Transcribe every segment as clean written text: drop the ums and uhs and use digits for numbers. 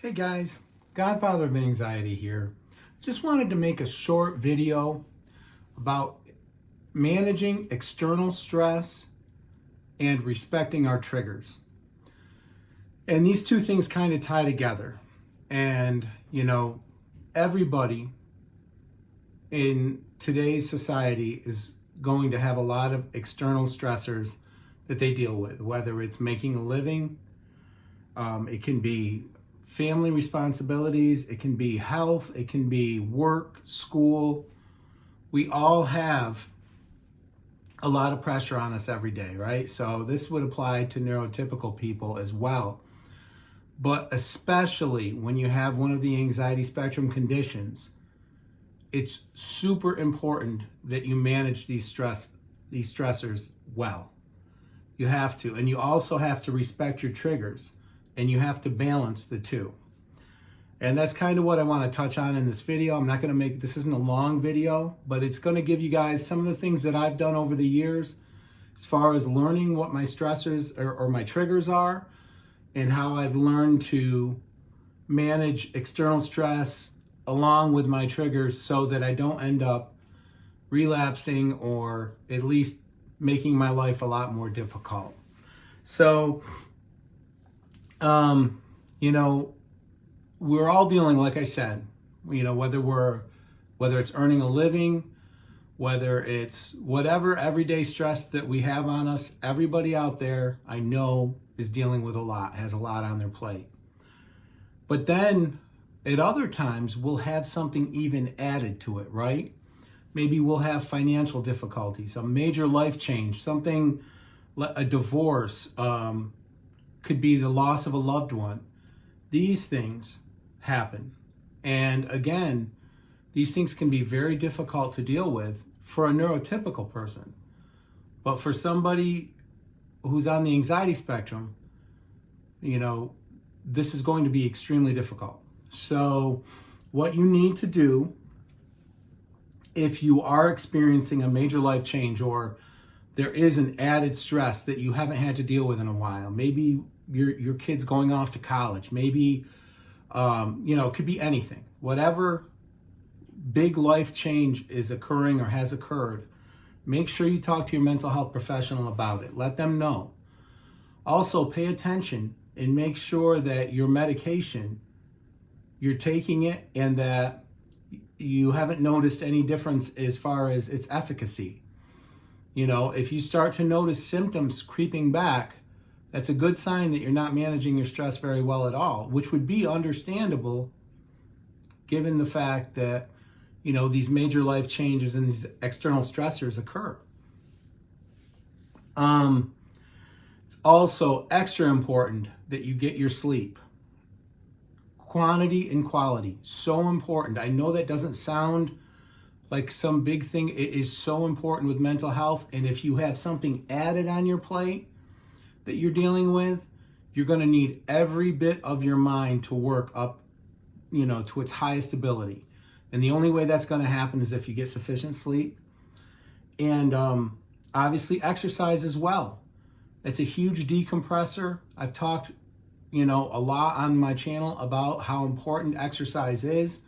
Hey guys, Godfather of Anxiety here. Just wanted to make a short video about managing external stress and respecting our triggers. And these two things kind of tie together. And, everybody in today's society is going to have a lot of external stressors that they deal with, whether it's making a living, it can be family responsibilities, it can be health, it can be work, school. We all have a lot of pressure on us every day, right? So this would apply to neurotypical people as well. But especially when you have one of the anxiety spectrum conditions, it's super important that you manage these stressors well. You have to. And you also have to respect your triggers, and you have to balance the two. And that's kind of what I want to touch on in this video. I'm not going to make, this isn't a long video, but it's going to give you guys some of the things that I've done over the years as far as learning what my stressors or my triggers are, and how I've learned to manage external stress along with my triggers so that I don't end up relapsing or at least making my life a lot more difficult. So, we're all dealing, like I said, whether it's earning a living, whether it's whatever everyday stress that we have on us, everybody out there I know is dealing with has a lot on their plate. But then at other times, we'll have something even added to it, right? Maybe we'll have financial difficulties, a major life change, something, a divorce, could be the loss of a loved one. These things happen. And again, these things can be very difficult to deal with for a neurotypical person. But for somebody who's on the anxiety spectrum, this is going to be extremely difficult. So what you need to do if you are experiencing a major life change, or there is an added stress that you haven't had to deal with in a while, maybe your kid's going off to college, maybe, it could be anything. Whatever big life change is occurring or has occurred, make sure you talk to your mental health professional about it. Let them know. Also, pay attention and make sure that your medication, you're taking it and that you haven't noticed any difference as far as its efficacy. If you start to notice symptoms creeping back, that's a good sign that you're not managing your stress very well at all, which would be understandable given the fact that, these major life changes and these external stressors occur. It's also extra important that you get your sleep. Quantity and quality, so important. I know that doesn't sound like some big thing. It is so important with mental health. And if you have something added on your plate that you're dealing with, you're going to need every bit of your mind to work up, to its highest ability. And the only way that's going to happen is if you get sufficient sleep. And obviously exercise as well. It's a huge decompressor. I've talked, a lot on my channel about how important exercise is.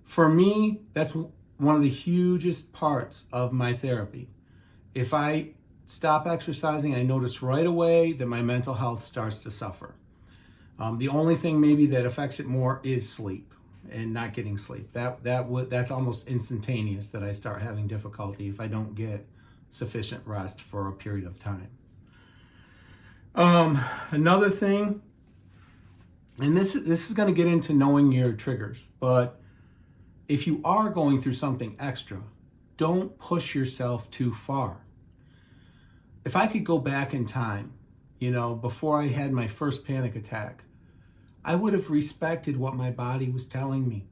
For me, that's one of the hugest parts of my therapy. If I stop exercising, I notice right away that my mental health starts to suffer. The only thing maybe that affects it more is sleep and not getting sleep. That's almost instantaneous that I start having difficulty if I don't get sufficient rest for a period of time. Another thing, and this is going to get into knowing your triggers, but if you are going through something extra, don't push yourself too far. If I could go back in time, before I had my first panic attack, I would have respected what my body was telling me,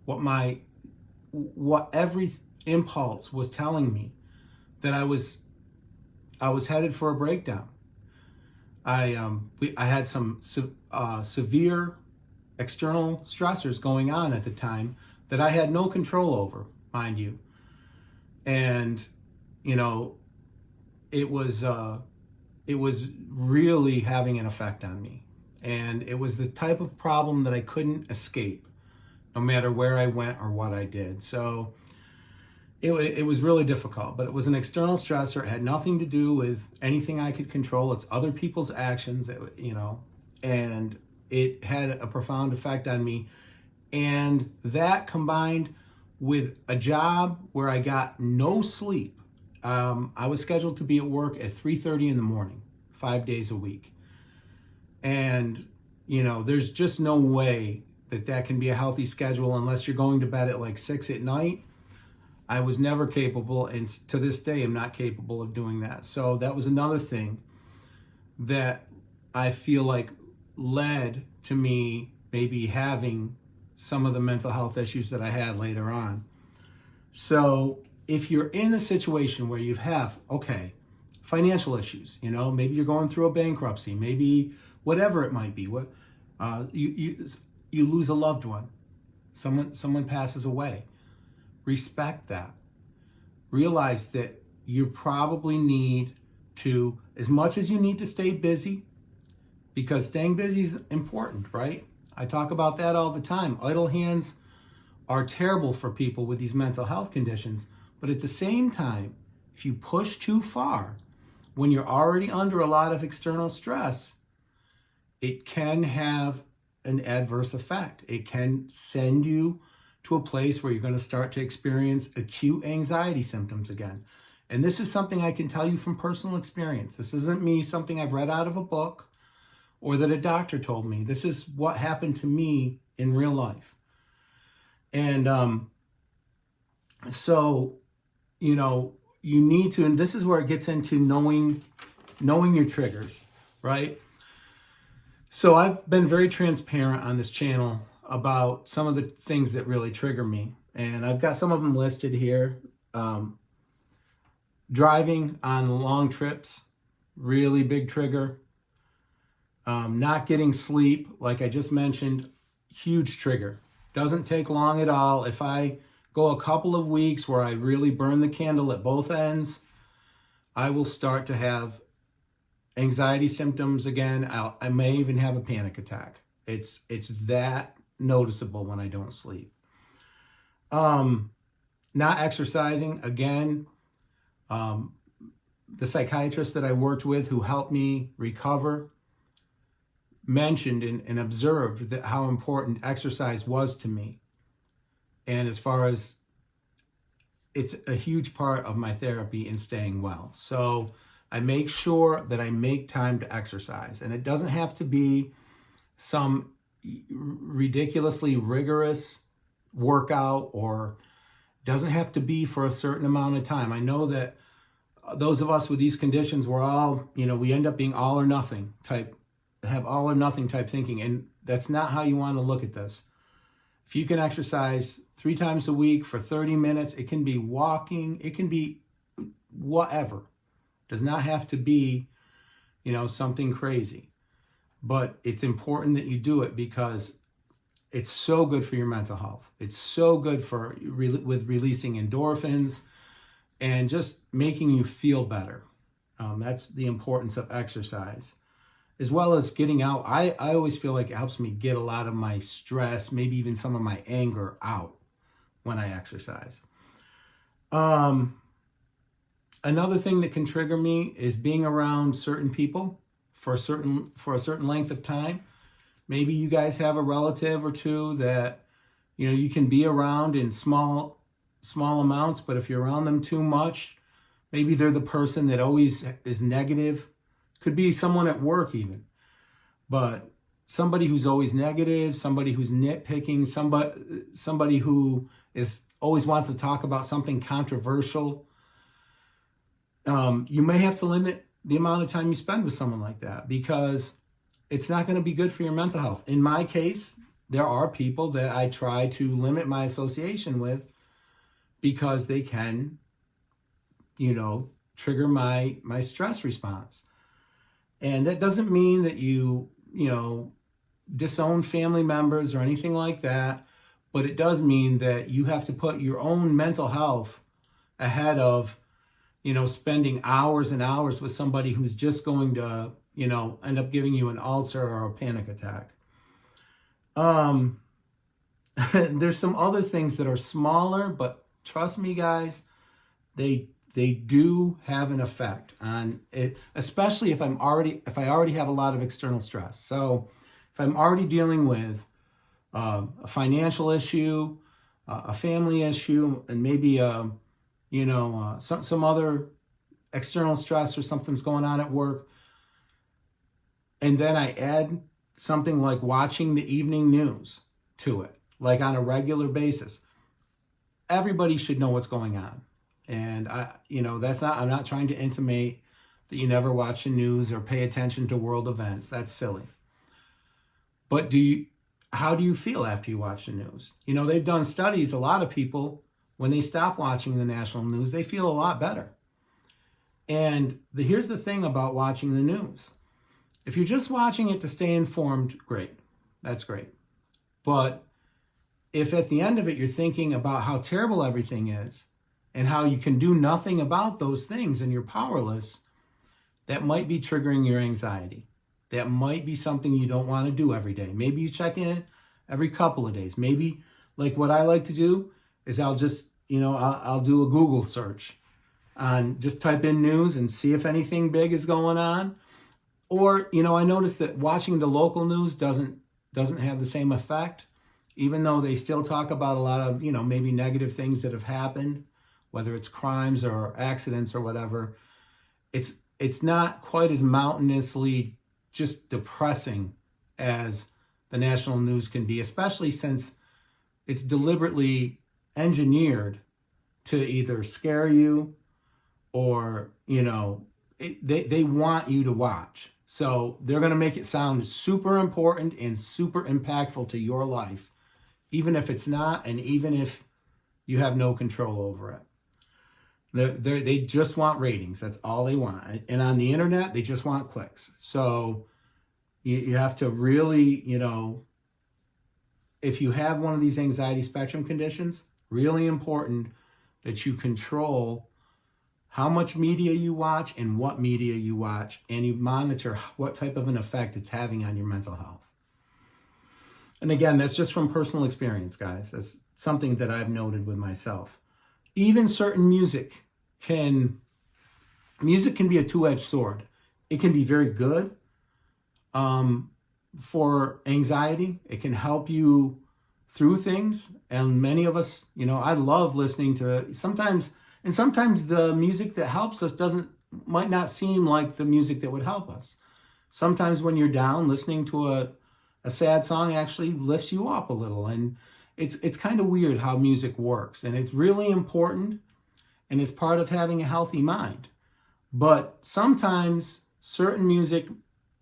what every impulse was telling me, that I was headed for a breakdown. I had some severe external stressors going on at the time that I had no control over, mind you. And, it was really having an effect on me. And it was the type of problem that I couldn't escape, no matter where I went or what I did. So it was really difficult, but it was an external stressor. It had nothing to do with anything I could control. It's other people's actions, and it had a profound effect on me. And that combined with a job where I got no sleep. I was scheduled to be at work at 3:30 in the morning, 5 days a week. And, there's just no way that can be a healthy schedule unless you're going to bed at like 6 at night. I was never capable, and to this day, I'm not capable of doing that. So that was another thing that I feel like led to me maybe having some of the mental health issues that I had later on. So if you're in a situation where you have, financial issues, maybe you're going through a bankruptcy, maybe whatever it might be, you lose a loved one, someone passes away. Respect that. Realize that you probably need to, as much as you need to stay busy, because staying busy is important, right? I talk about that all the time. Idle hands are terrible for people with these mental health conditions. But at the same time, if you push too far, when you're already under a lot of external stress, it can have an adverse effect. It can send you to a place where you're going to start to experience acute anxiety symptoms again. And this is something I can tell you from personal experience. This isn't me, something I've read out of a book or that a doctor told me. This is what happened to me in real life. And so, you need to, and this is where it gets into knowing your triggers, right? So I've been very transparent on this channel about some of the things that really trigger me. And I've got some of them listed here. Driving on long trips, really big trigger. Not getting sleep, like I just mentioned, huge trigger. Doesn't take long at all. If I go a couple of weeks where I really burn the candle at both ends, I will start to have anxiety symptoms again. I may even have a panic attack. It's that noticeable when I don't sleep. Not exercising, again, the psychiatrist that I worked with who helped me recover mentioned and observed that how important exercise was to me. And as far as it's a huge part of my therapy in staying well. So I make sure that I make time to exercise. And it doesn't have to be some ridiculously rigorous workout, or doesn't have to be for a certain amount of time. I know that those of us with these conditions, we're all, we end up being all or nothing type, have all or nothing type thinking. And that's not how you want to look at this. If you can exercise 3 times a week for 30 minutes, it can be walking, it can be whatever. Does not have to be, something crazy. But it's important that you do it because it's so good for your mental health. It's so good with releasing endorphins and just making you feel better. That's the importance of exercise. As well as getting out. I always feel like it helps me get a lot of my stress, maybe even some of my anger out when I exercise. Another thing that can trigger me is being around certain people for a certain length of time. Maybe you guys have a relative or two that, you can be around in small amounts, but if you're around them too much, maybe they're the person that always is negative. Could be someone at work even, but somebody who's always negative, somebody who's nitpicking, somebody who always wants to talk about something controversial. You may have to limit the amount of time you spend with someone like that because it's not going to be good for your mental health. In my case, there are people that I try to limit my association with because they can, trigger my stress response. And that doesn't mean that you disown family members or anything like that, but it does mean that you have to put your own mental health ahead of, spending hours and hours with somebody who's just going to, end up giving you an ulcer or a panic attack. There's some other things that are smaller, but trust me, guys, they do have an effect on it, especially if I already have a lot of external stress. So if I'm already dealing with a financial issue, a family issue, and maybe some other external stress or something's going on at work, and then I add something like watching the evening news to it, like on a regular basis, everybody should know what's going on. And I'm not trying to intimate that you never watch the news or pay attention to world events. That's silly. But how do you feel after you watch the news? They've done studies. A lot of people, when they stop watching the national news, they feel a lot better. And here's the thing about watching the news. If you're just watching it to stay informed, great. That's great. But if at the end of it, you're thinking about how terrible everything is and how you can do nothing about those things and you're powerless, that might be triggering your anxiety. That might be something you don't want to do every day. Maybe you check in every couple of days. Maybe, like what I like to do is I'll just, I'll do a Google search on, just type in news and see if anything big is going on. Or, I noticed that watching the local news doesn't have the same effect, even though they still talk about a lot of, maybe negative things that have happened, whether it's crimes or accidents or whatever. It's not quite as mountainously just depressing as the national news can be, especially since it's deliberately engineered to either scare you or, they want you to watch. So they're going to make it sound super important and super impactful to your life, even if it's not, and even if you have no control over it. They just want ratings. That's all they want. And on the internet, they just want clicks. So you have to really, if you have one of these anxiety spectrum conditions, really important that you control how much media you watch and what media you watch, and you monitor what type of an effect it's having on your mental health. And again, that's just from personal experience, guys. That's something that I've noted with myself. Even certain music can be a two-edged sword. It can be very good for anxiety. It can help you through things. And many of us, I love listening to sometimes the music that helps us might not seem like the music that would help us. Sometimes when you're down, listening to a sad song actually lifts you up a little. And it's kind of weird how music works. And it's really important, and it's part of having a healthy mind. But sometimes certain music,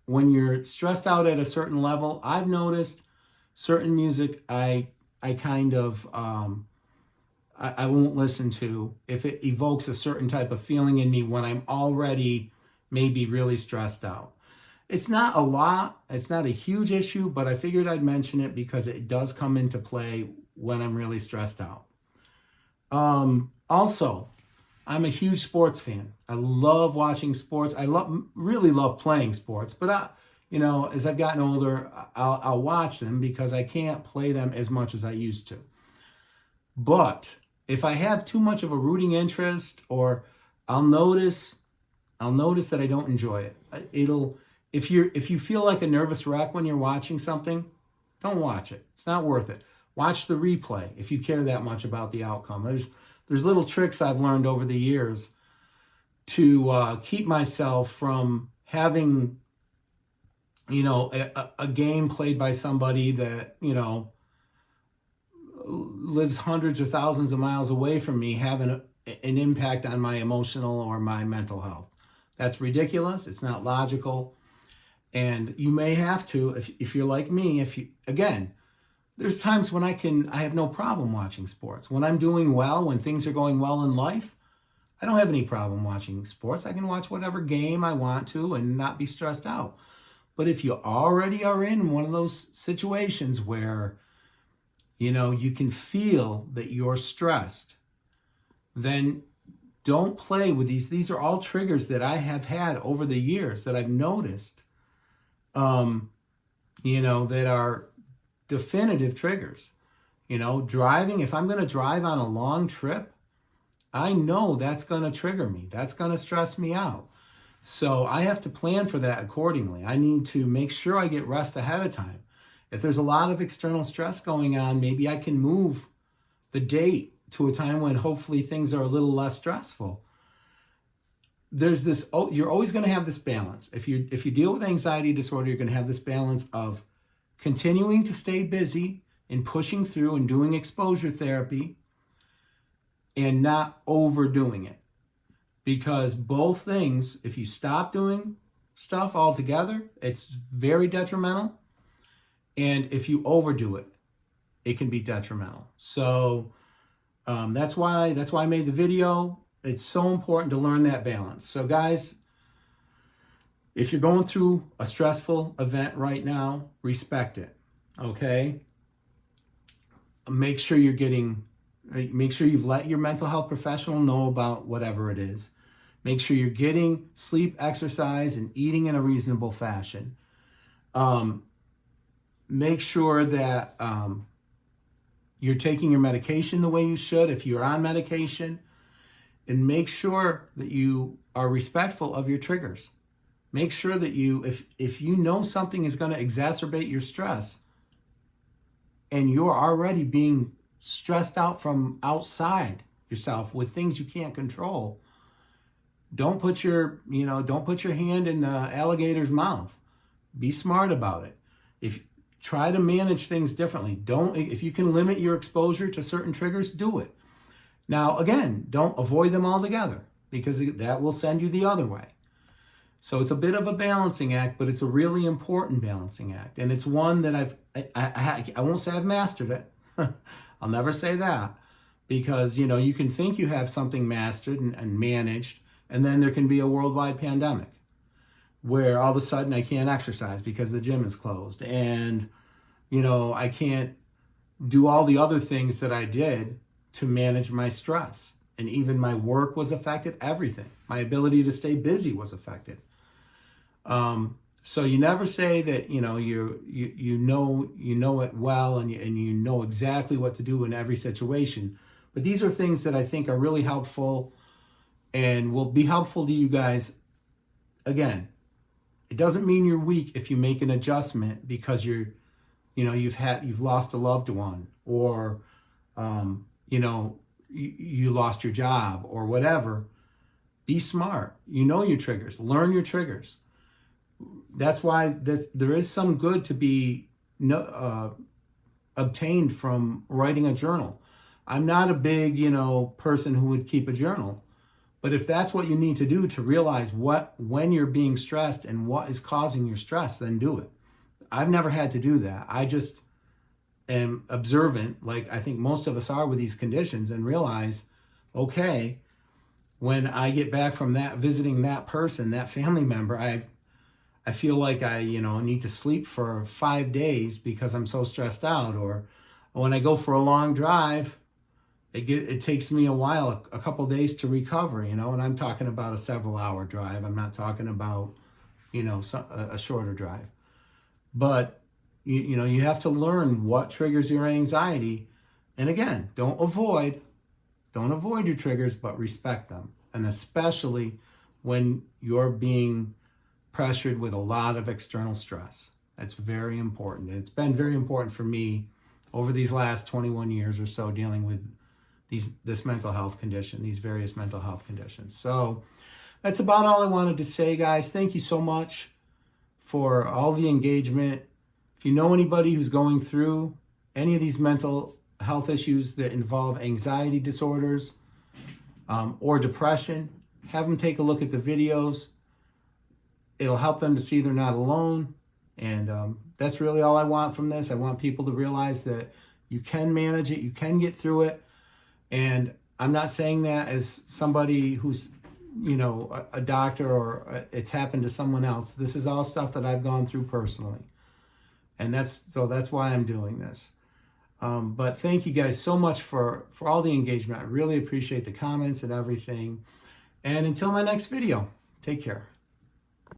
when you're stressed out at a certain level, I've noticed certain music I kind of I won't listen to if it evokes a certain type of feeling in me when I'm already maybe really stressed out. It's not a lot, it's not a huge issue, but I figured I'd mention it because it does come into play when I'm really stressed out. Also, I'm a huge sports fan. I love watching sports. I really love playing sports, but as I've gotten older, I'll watch them because I can't play them as much as I used to. But if I have too much of a rooting interest, or I'll notice that I don't enjoy it. If you feel like a nervous wreck when you're watching something, don't watch it. It's not worth it. Watch the replay if you care that much about the outcome. There's little tricks I've learned over the years to keep myself from having, a game played by somebody that, lives hundreds or thousands of miles away from me having an impact on my emotional or my mental health. That's ridiculous. It's not logical. And you may have to, if you're like me, there's times when I have no problem watching sports. When I'm doing well, when things are going well in life, I don't have any problem watching sports. I can watch whatever game I want to and not be stressed out. But if you already are in one of those situations where you can feel that you're stressed, then don't play with these. These are all triggers that I have had over the years that I've noticed that are definitive triggers. Driving, if I'm going to drive on a long trip, I know that's going to trigger me. That's going to stress me out. So I have to plan for that accordingly. I need to make sure I get rest ahead of time. If there's a lot of external stress going on, maybe I can move the date to a time when hopefully things are a little less stressful. There's this, you're always going to have this balance. If you deal with anxiety disorder, you're going to have this balance of continuing to stay busy and pushing through and doing exposure therapy and not overdoing it. Because both things, if you stop doing stuff altogether, it's very detrimental. And if you overdo it, it can be detrimental. So that's why I made the video. It's so important to learn that balance. So guys, if you're going through a stressful event right now, respect it, okay? Make sure you've let your mental health professional know about whatever it is. Make sure you're getting sleep, exercise, and eating in a reasonable fashion. Make sure that you're taking your medication the way you should if you're on medication. And make sure that you are respectful of your triggers. Make sure that if you know something is going to exacerbate your stress and you're already being stressed out from outside yourself with things you can't control, don't put your hand in the alligator's mouth. Be smart about it. Try to manage things differently. If you can limit your exposure to certain triggers, do it. Now, again, don't avoid them altogether because that will send you the other way. So it's a bit of a balancing act, but it's a really important balancing act. And it's one that I won't say I've mastered it. I'll never say that because, you can think you have something mastered and managed, and then there can be a worldwide pandemic where all of a sudden I can't exercise because the gym is closed. And, I can't do all the other things that I did to manage my stress. And even my work was affected, everything. My ability to stay busy was affected. So you never say that, you know it well and you know exactly what to do in every situation. But these are things that I think are really helpful and will be helpful to you guys. Again, it doesn't mean you're weak if you make an adjustment because you've lost a loved one or, you lost your job or whatever. Be smart. You know your triggers. Learn your triggers. That's why there is some good to be obtained from writing a journal. I'm not a big, person who would keep a journal. But if that's what you need to do to realize when you're being stressed and what is causing your stress, then do it. I've never had to do that. I just am observant, like I think most of us are with these conditions, and realize, okay, when I get back from visiting that person, that family member, I feel like I need to sleep for 5 days because I'm so stressed out. Or when I go for a long drive, it takes me a while, a couple days to recover, and I'm talking about a several-hour drive. I'm not talking about, a shorter drive. But, you have to learn what triggers your anxiety. And again, don't avoid your triggers, but respect them. And especially when you're being pressured with a lot of external stress. That's very important. It's been very important for me over these last 21 years or so dealing with this mental health condition, these various mental health conditions. So that's about all I wanted to say, guys. Thank you so much for all the engagement. If you know anybody who's going through any of these mental health issues that involve anxiety disorders or depression, have them take a look at the videos. It'll help them to see they're not alone. And that's really all I want from this. I want people to realize that you can manage it, you can get through it. And I'm not saying that as somebody who's, a doctor or it's happened to someone else. This is all stuff that I've gone through personally. And that's why I'm doing this. But thank you guys so much for all the engagement. I really appreciate the comments and everything. And until my next video, take care.